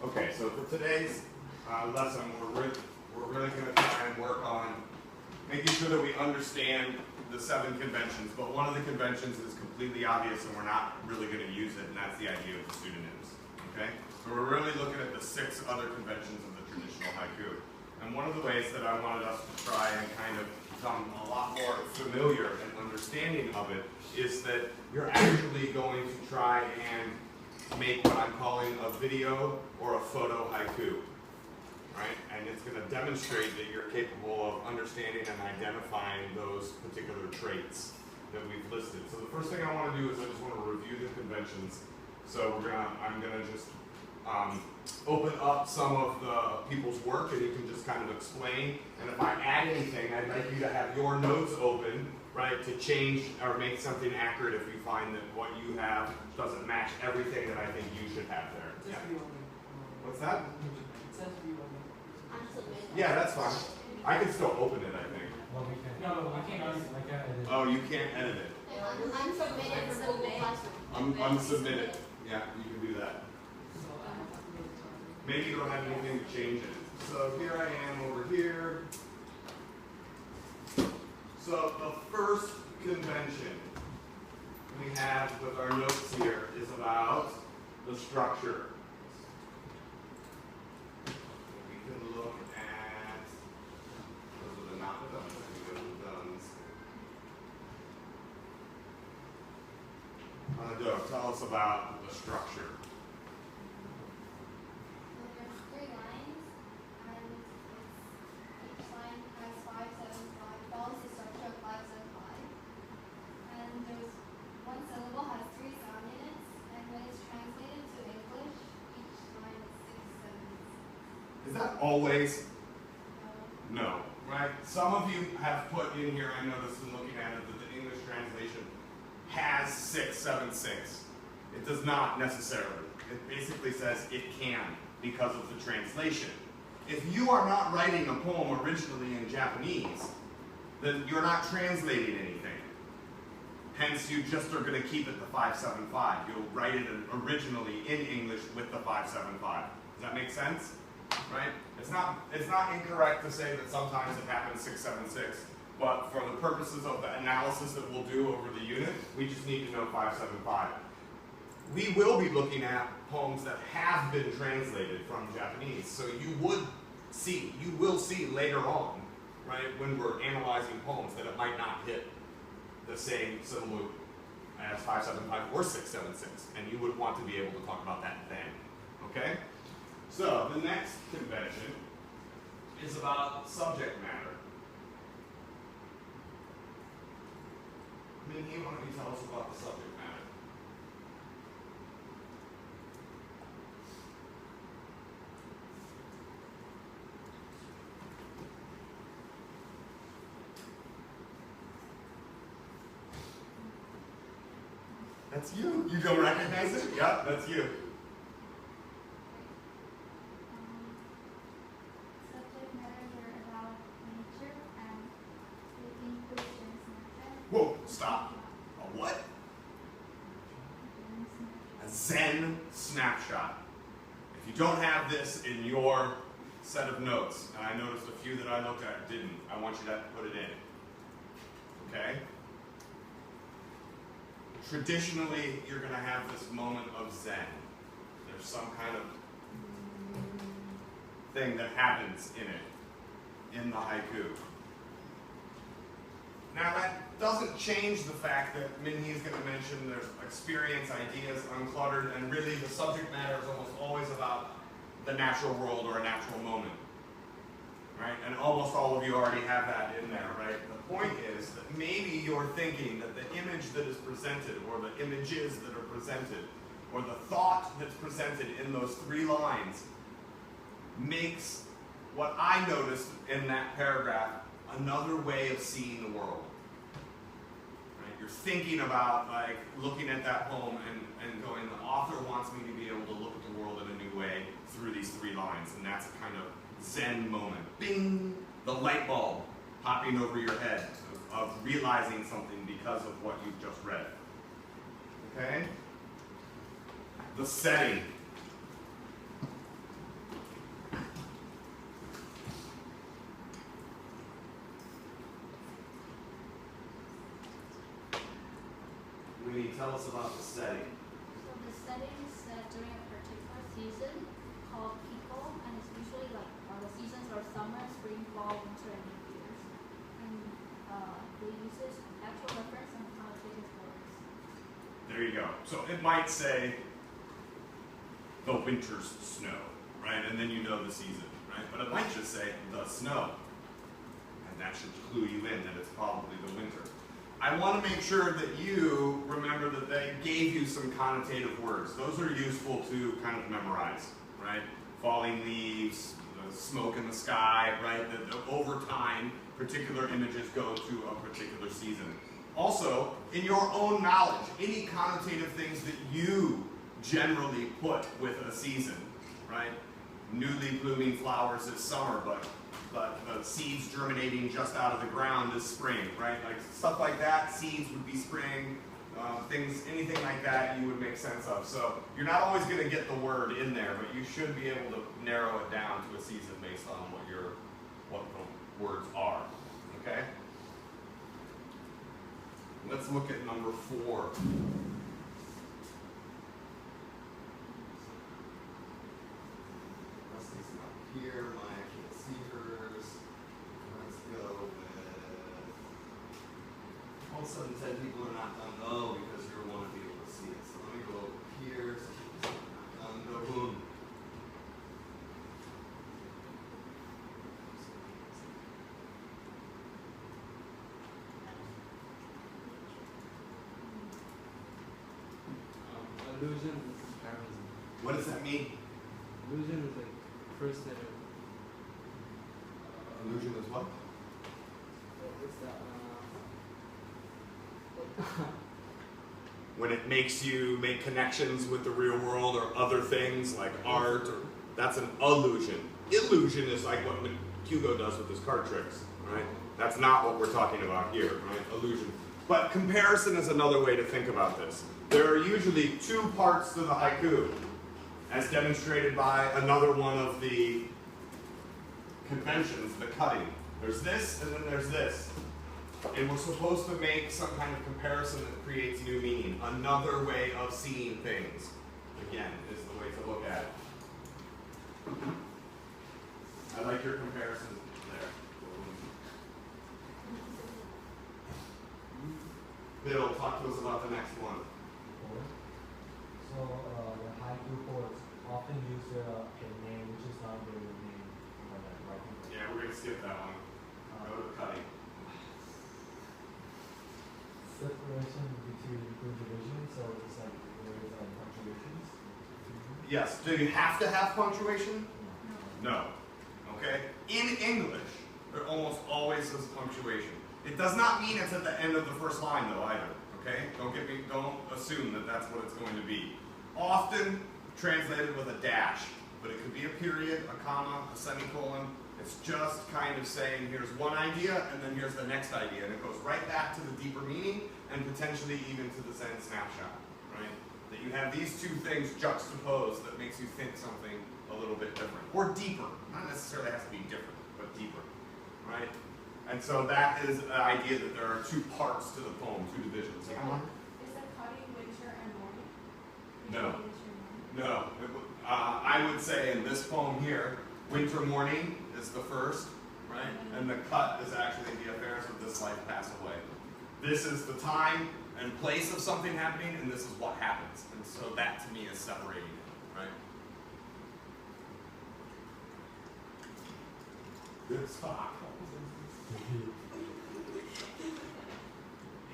Okay, so for today's lesson, we're really going to try and work on making sure that we understand the 7 conventions, but one of the conventions is completely obvious and we're not really going to use it, and that's the idea of the pseudonyms. Okay? So we're really looking at the 6 other conventions of the traditional haiku. And one of the ways that I wanted us to try and kind of become a lot more familiar and understanding of it is that you're actually going to try and make what I'm calling a video or a photo haiku. Right? And it's going to demonstrate that you're capable of understanding and identifying those particular traits that we've listed. So the first thing I want to do is I just want to review the conventions. So I'm going to just open up some of the people's work, and you can just kind of explain. And if I add anything, I'd like you to have your notes open, right, to change or make something accurate if you find that what you have doesn't match everything that I think you should have there. Yeah. What's that? Yeah, that's fine. I can still open it, I think. Well, we can. No, we can't edit it. Oh, you can't edit it. Unsubmitted for Google Classroom. Unsubmitted. Yeah, you can do that. Maybe you don't have anything to change it. So here I am over here. So the first convention we have with our notes here is about the structure. We can look at, those are the not the dones, I think those are the dones. Doug, tell us about the structure. Is that always? No, right? Some of you have put in here, I noticed in looking at it, that the English translation has 676. It does not necessarily. It basically says it can because of the translation. If you are not writing a poem originally in Japanese, then you're not translating anything. Hence, you just are going to keep it the 575. You'll write it originally in English with the 575. Does that make sense? Right? It's not incorrect to say that sometimes it happens 676, but for the purposes of the analysis that we'll do over the unit, we just need to know 575. We will be looking at poems that have been translated from Japanese, so you will see later on, right, when we're analyzing poems that it might not hit the same syllable as 575 or 676, and you would want to be able to talk about that then, okay? So, the next convention is about subject matter. Minnie, why don't you tell us about the subject matter? That's you. You don't recognize it? Yep, that's you. Whoa, stop. A what? A Zen snapshot. If you don't have this in your set of notes, and I noticed a few that I looked at didn't, I want you to put it in. Okay? Traditionally, you're going to have this moment of Zen. There's some kind of thing that happens in it, in the haiku. Now that doesn't change the fact that Minhee is going to mention there's experience, ideas, uncluttered, and really the subject matter is almost always about the natural world or a natural moment. Right? And almost all of you already have that in there, right? The point is that maybe you're thinking that the image that is presented, or the images that are presented, or the thought that's presented in those 3 lines makes what I noticed in that paragraph another way of seeing the world. Right? You're thinking about, like, looking at that poem and going, the author wants me to be able to look at the world in a new way through these 3 lines, and that's a kind of Zen moment. Bing! The light bulb popping over your head of realizing something because of what you've just read. Okay? The setting. Winnie, tell us about the setting. So the setting is set during a particular season called Haiku, and it's usually like the seasons are summer, spring, fall, winter, and New Year's. And they use this actual reference and connotative words. There you go. So it might say the winter's snow, right? And then you know the season, right? But it might just say the snow. And that should clue you in that it's probably the winter. I want to make sure that you remember that they gave you some connotative words. Those are useful to kind of memorize, right? Falling leaves, the smoke in the sky, right? That over time, particular images go to a particular season. Also, in your own knowledge, any connotative things that you generally put with a season, right? Newly blooming flowers is summer, but the seeds germinating just out of the ground is spring, right? Like stuff like that, seeds would be spring, anything like that you would make sense of. So you're not always going to get the word in there, but you should be able to narrow it down to a season based on what the words are, okay? Let's look at number 4. Rusty's not here, Maya can't see hers. Let's go with, all of a sudden 10 people are not done. Oh, because you want to be able to see it. So let me go over here. So people are not done. Go boom. Illusion and comparison. What does that mean? Illusion is like first letter. Illusion is what? What's that? When it makes you make connections with the real world or other things like art, that's an illusion. Illusion is like what Hugo does with his card tricks, right? That's not what we're talking about here, right? Illusion. But comparison is another way to think about this. There are usually 2 parts to the haiku, as demonstrated by another one of the conventions, the cutting. There's this, and then there's this. And we're supposed to make some kind of comparison that creates new meaning. Another way of seeing things, again, is the way to look at it. I like your comparison there. Bill, talk to us about the next one. So the haiku poets often use a name which is not their real name. Yeah, we're going to skip that one. Go to the cutting. Separation between division, so it's like there is punctuations. Yes. Do you have to have punctuation? No. Okay? In English, there almost always is punctuation. It does not mean it's at the end of the first line though either. Okay? Don't assume that that's what it's going to be. Often translated with a dash, but it could be a period, a comma, a semicolon. It's just kind of saying here's one idea and then here's the next idea, and it goes right back to the deeper meaning and potentially even to the Zen snapshot, right? That you have these 2 things juxtaposed that makes you think something a little bit different or deeper. Not necessarily has to be different, but deeper, right? And so that is the idea that there are 2 parts to the poem, 2 divisions. Is the cutting winter and morning? No. No. I would say in this poem here, winter morning is the first, right? And the cut is actually the affairs of this life pass away. This is the time and place of something happening, and this is what happens. And so that to me is separating it, right? Good spot.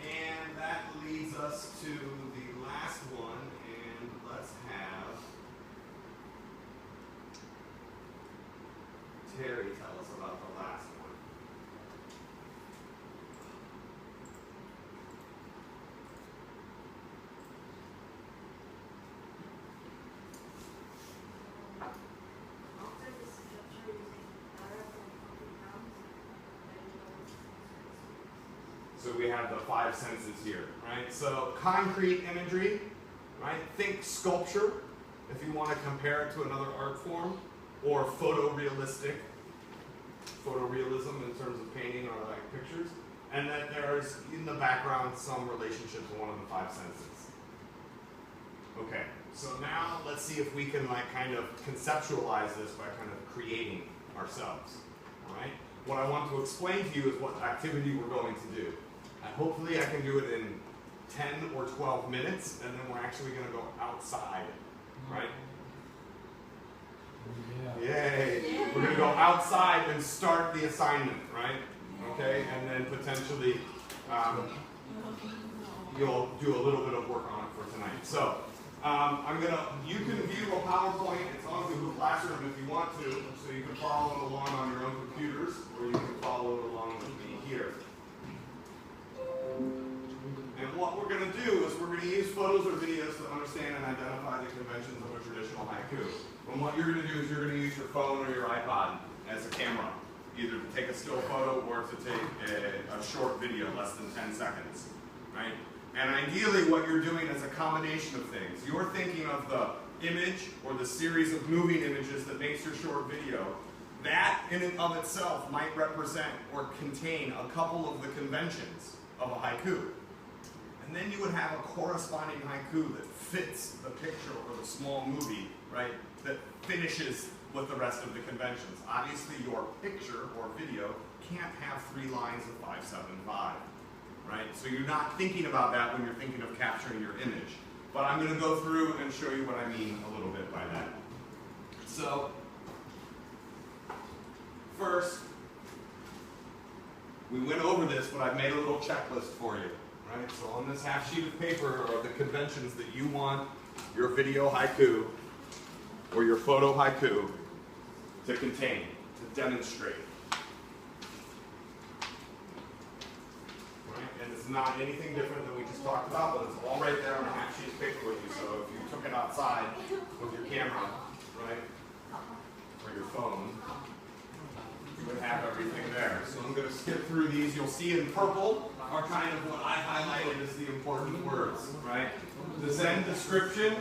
And that leads us to the last one, and let's have Terry tell us about the last one. After this structure using Arab and concrete nouns, So we have the 5 senses here, right? So concrete imagery, right? Think sculpture, if you want to compare it to another art form, or photorealism in terms of painting or like pictures, and that there's in the background some relationship to one of the 5 senses. Okay, so now let's see if we can like kind of conceptualize this by kind of creating ourselves. All right? What I want to explain to you is what activity we're going to do. And hopefully I can do it in 10 or 12 minutes, and then we're actually going to go outside, right? Yeah. Yay! Yeah. We're going to go outside and start the assignment, right? Okay, and then potentially you'll do a little bit of work on it for tonight. So you can view a PowerPoint. It's on Google Classroom if you want to, so you can follow it along on your own computers, or you can follow it along with me here. And what we're going to do is we're going to use photos or videos to understand and identify the conventions of a traditional haiku. And what you're going to do is you're going to use your phone or your iPod as a camera, either to take a still photo or to take a short video, less than 10 seconds, right? And ideally what you're doing is a combination of things. You're thinking of the image or the series of moving images that makes your short video. That in and of itself might represent or contain a couple of the conventions of a haiku. And then you would have a corresponding haiku that fits the picture or the small movie, right, that finishes with the rest of the conventions. Obviously your picture or video can't have 3 lines of 5, 7, 5. Right? So you're not thinking about that when you're thinking of capturing your image. But I'm going to go through and show you what I mean a little bit by that. So, first, we went over this, but I've made a little checklist for you. Right? So on this half sheet of paper are the conventions that you want your video haiku or your photo haiku to contain, to demonstrate. It's not anything different than we just talked about, but it's all right there on a half sheet of paper with you. So if you took it outside with your camera, right, or your phone, you would have everything there. So I'm going to skip through these. You'll see in purple are kind of what I highlighted as the important words, right? The Zen description.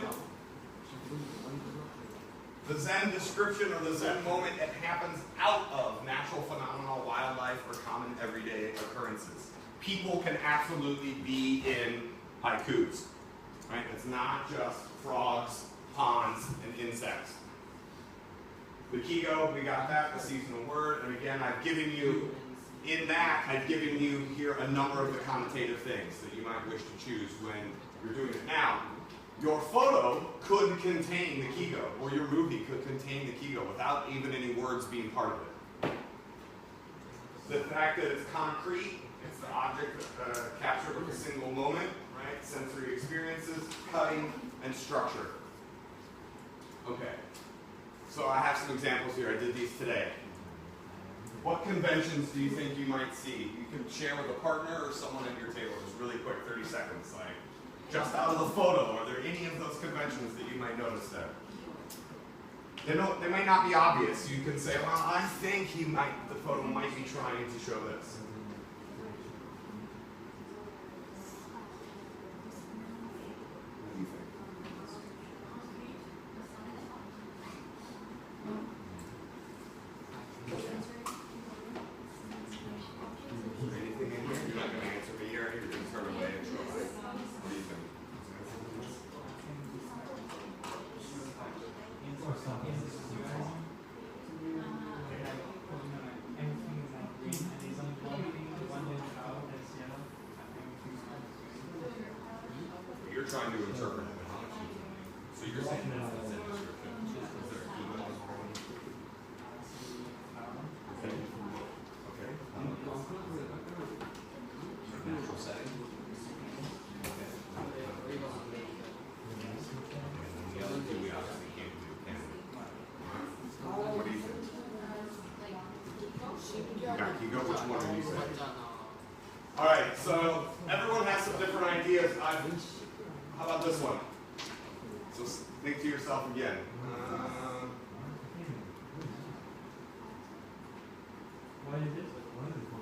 The Zen description or the Zen moment, it happens out of natural phenomena, wildlife, or common everyday occurrences. People can absolutely be in haikus, right? It's not just frogs, ponds, and insects. The Kigo, we got that, the seasonal word, and again, I've given you here a number of the connotative things that you might wish to choose when you're doing it. Now, your photo could contain the Kigo, or your movie could contain the Kigo without even any words being part of it. The fact that it's concrete, it's the object captured with a single moment, right? Sensory experiences, cutting, and structure. Okay, so I have some examples here. I did these today. What conventions do you think you might see? You can share with a partner or someone at your table, just really quick, 30 seconds. Like, just out of the photo, are there any of those conventions that you might notice there? They might not be obvious. You can say, well, I think the photo might be trying to show this. Anything in here? You're not going to answer me here. You're going to turn away and show me. What do you think? You're trying to interpret it. So you're saying that's the Zen description. Is there a key one? Okay. Natural setting. Okay. And the other two we obviously can't do, can we? What do you think? You got Kigo? Which one are you saying? Alright, so everyone has some different ideas. How about this one? So think to yourself again.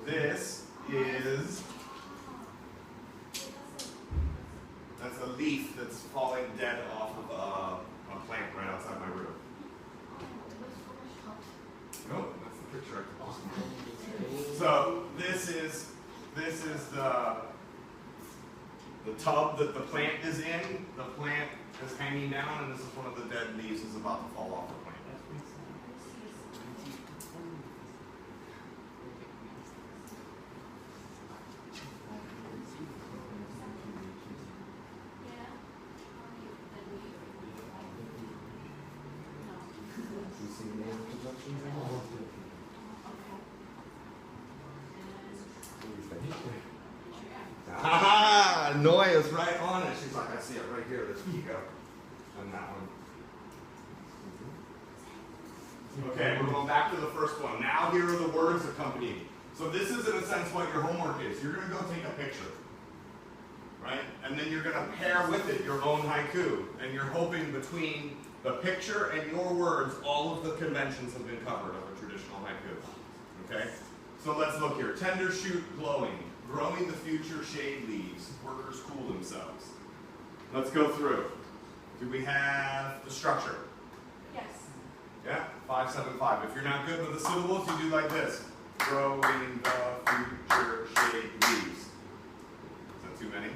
This is, that's a leaf that's falling dead off of a plant right outside my room. Nope, that's the picture I took. So this is the tub that the plant is in. The plant is hanging down, and this is one of the dead leaves is about to fall off the plant. Ah, Noi is right on it. She's like, I see it right here. There's Kiko. And that one. Okay, we're going back to the first one. Now here are the words accompanying. So this is in a sense what your homework is. You're going to go take a picture. Right? And then you're going to pair with it your own haiku. And you're hoping between the picture and your words, all of the conventions have been covered of a traditional haiku. Okay? So let's look here. Tender shoot glowing. Growing the future shade leaves. Workers cool themselves. Let's go through. Do we have the structure? Yes. Yeah? 5, 7, 5. If you're not good with the syllables, you do like this. Growing the future shade leaves. Is that too many?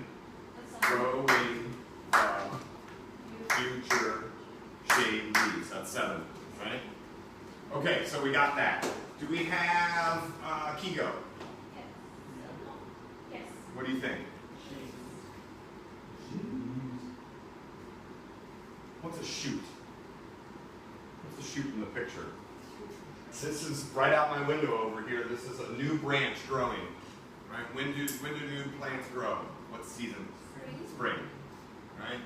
Growing the future shade leaves. That's 7, right? Okay, so we got that. Do we have Kigo? Yes. What do you think? What's a shoot? What's a shoot in the picture? This is right out my window over here. This is a new branch growing. Right? When do new plants grow? What season? Spring. Right?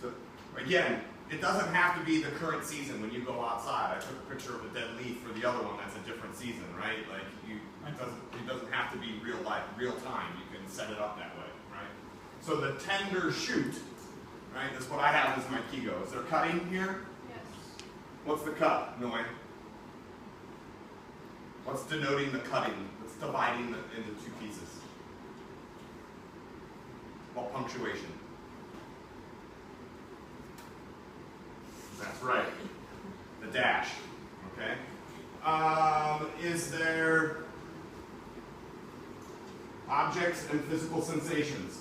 So again, it doesn't have to be the current season when you go outside. I took a picture of a dead leaf for the other one. That's a different season, right? Like it doesn't have to be real time. You can set it up that way, right? So the tender shoot, right? That's what I have as my Kigo. Is there cutting here? Yes. What's the cut, Noi? What's denoting the cutting? What's dividing into 2 pieces? Well, punctuation. That's right. The dash. Okay. Is there objects and physical sensations?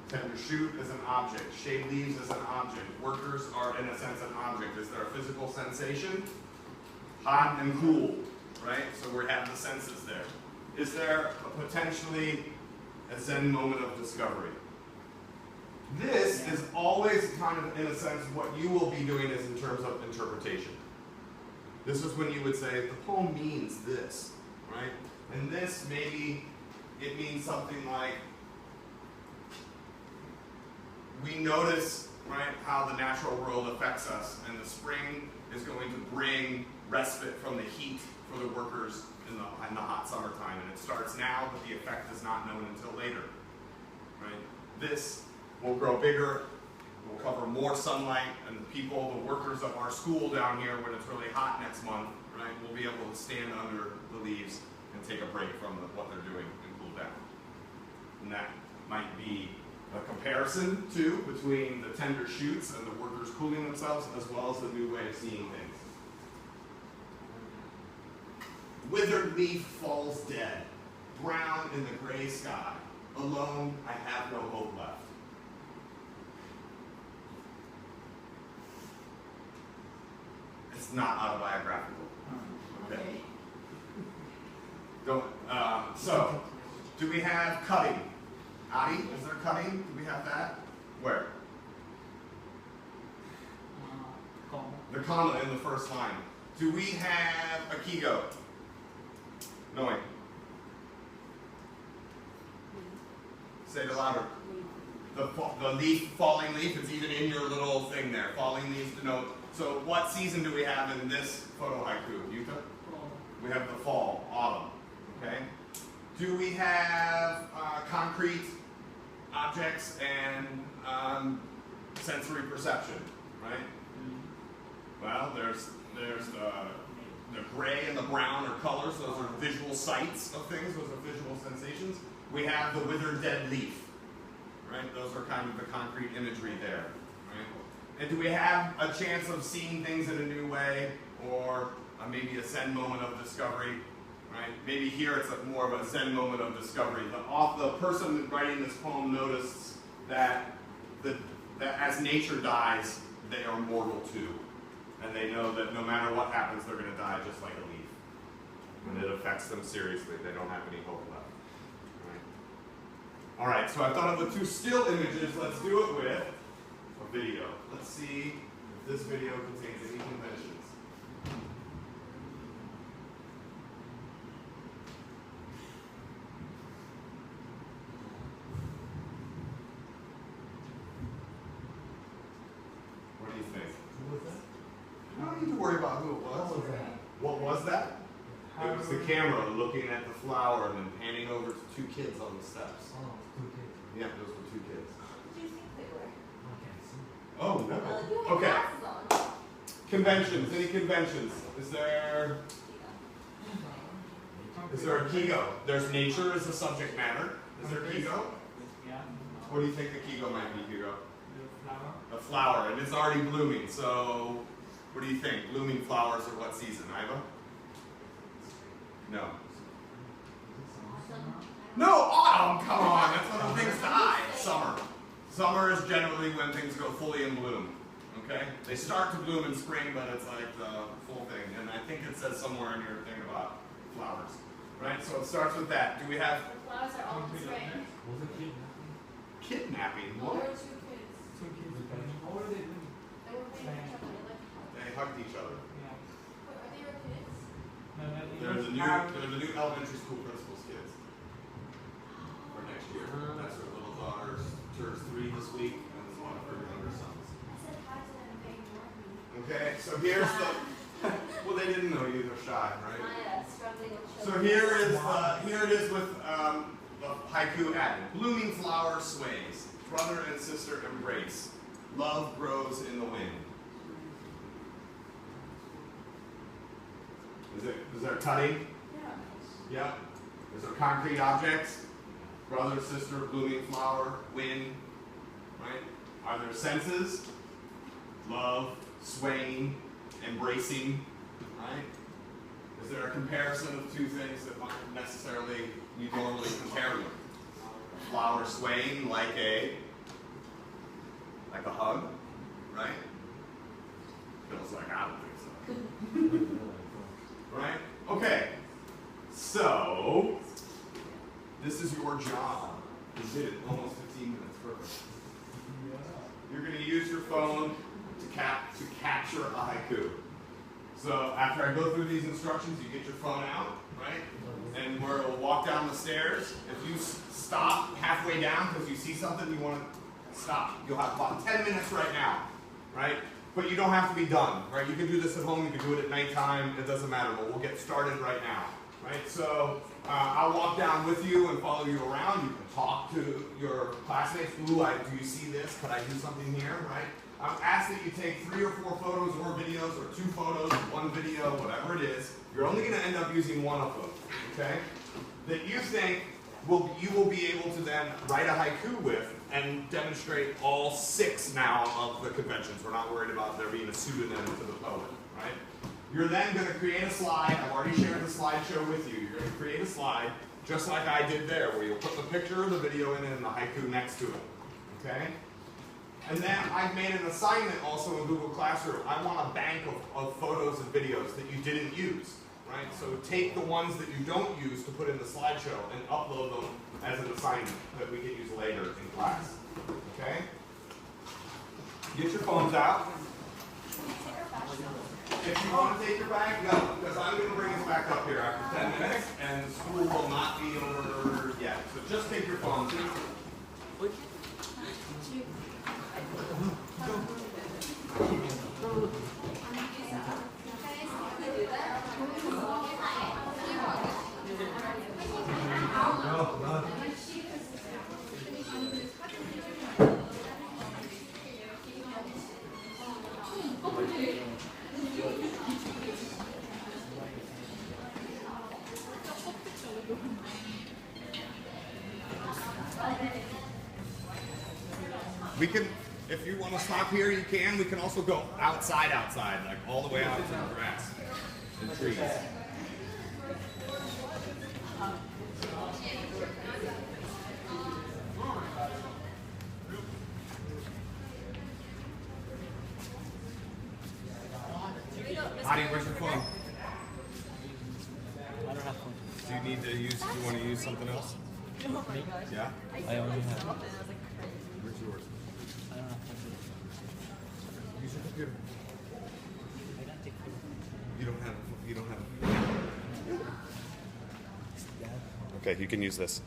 Tender shoot is an object. Shade leaves is an object. Workers are, in a sense, an object. Is there a physical sensation? Hot and cool, right? So we have the senses there. Is there potentially a Zen moment of discovery? This is always kind of, in a sense, what you will be doing is in terms of interpretation. This is when you would say, the poem means this, right? And this, maybe, it means something like, we notice, right, how the natural world affects us, and the spring is going to bring respite from the heat for the workers in the hot summertime, and it starts now, but the effect is not known until later, right? This will grow bigger, will cover more sunlight, and the people, the workers of our school down here, when it's really hot next month, right, will be able to stand under the leaves and take a break from what they're doing and cool down. And that might be a comparison, too, between the tender shoots and the workers cooling themselves, as well as the new way of seeing things. Withered leaf falls dead, brown in the gray sky. Alone, I have no hope left. It's not autobiographical. Okay. Don't. So, do we have cutting? Adi, is there cutting? Do we have that? Where? The comma in the first line. Do we have a Kigo? Noi. Say it louder. The leaf, falling leaf, it's even in your little thing there. Falling leaves denote. So what season do we have in this photo haiku? Yuta? We have the fall, autumn. Okay? Do we have concrete objects and sensory perception, right? Well, there's the gray and the brown are colors. Those are visual sights of things. Those are visual sensations. We have the withered dead leaf, right? Those are kind of the concrete imagery there, right? And do we have a chance of seeing things in a new way, or maybe a Zen moment of discovery? right? Maybe here it's more of a Zen moment of discovery. The person writing this poem noticed that as nature dies, they are mortal too. And they know that no matter what happens, they're going to die just like a leaf. And it affects them seriously. They don't have any hope left. All right, so I thought of the two still images. Let's do it with a video. Let's see if this video contains any conventions. What do you think? Who was that? You don't need to worry about who it was. What was that? What was that? It was the camera looking at the flower and then panning over to two kids on the steps. Oh, two kids. Yeah, those were two kids. What do you think they were? I can't see. Oh, You no. have Okay. glasses on. Conventions. Any conventions? Is there a Kigo? There's nature as a subject matter. Is there Kigo? Yeah. What do you think the Kigo might be, Kigo? The flower. A flower, and it's already blooming. So, what do you think? Blooming flowers are what season, Iva? No. Awesome. No, autumn. Come on, that's when things die. Summer. Summer is generally when things go fully in bloom. Okay? They start to bloom in spring, but it's like the full thing. And I think it says somewhere in your thing about flowers. Right? So it starts with that. Do we have The flowers are all in spring. Was it kid? kidnapping? Well, there What? were two kids. Two kids. What were they doing? They were playing each other. Like, They hugged each other. Yeah. wait, are they your kids? No, no, it They're was the new elementary school principal's kids for next year. That's her little daughter turns 3 this week, and it's one of her younger sons. I said hi to them and they ignored me. Okay, so here's the. Well, they didn't know you. They're shy, right? My struggling with So children. here it is with the haiku added. Blooming flower sways, brother and sister embrace. Love grows in the wind. Is there cutting? Yeah. Yep. Is there concrete objects? Brother, sister, blooming flower, wind. Right? Are there senses? Love, swaying, embracing. Right? Is there a comparison of two things that aren't necessarily you normally compare them? A flower swaying like a hug, right? Feels like I don't think so. Right? Okay. So this is your job. You did it almost 15 minutes. Perfect. You're going to use your phone to capture a haiku. So after I go through these instructions, you get your phone out, right? And we'll walk down the stairs. If you stop halfway down because you see something you want to stop, you'll have about 10 minutes right now, right? But you don't have to be done, right? You can do this at home. You can do it at nighttime. It doesn't matter. But we'll get started right now, right? So I'll walk down with you and follow you around. You can talk to your classmates. Ooh, do you see this? Could I do something here, right? I'm asking that you take 3 or 4 photos or videos, or 2 photos, 1 video, whatever it is. You're only going to end up using one of them, okay? That you think you will be able to then write a haiku with and demonstrate all 6 now of the conventions. We're not worried about there being a pseudonym to the poet, right? You're then going to create a slide. I've already shared the slideshow with you. You're going to create a slide just like I did there, where you'll put the picture of the video in and the haiku next to it, okay? And then I've made an assignment also in Google Classroom. I want a bank of photos and videos that you didn't use, right? So take the ones that you don't use to put in the slideshow and upload them as an assignment that we can use later in class, okay? Get your phones out. If you want to take your bag, no, because I'm going to bring us back up here after 10 minutes, and school will not be over yet. So just take your phones out. We can, if you want to stop here, you can. We can also go outside, like all the way out to the grass and trees. Hadi, where's your phone? I don't have phone. Do you need to use? Do you want to use something else? Yeah. I only have. Where's yours? I don't have phone. Use your computer. I don't take phone. You don't have. You don't have. Okay, you can use this.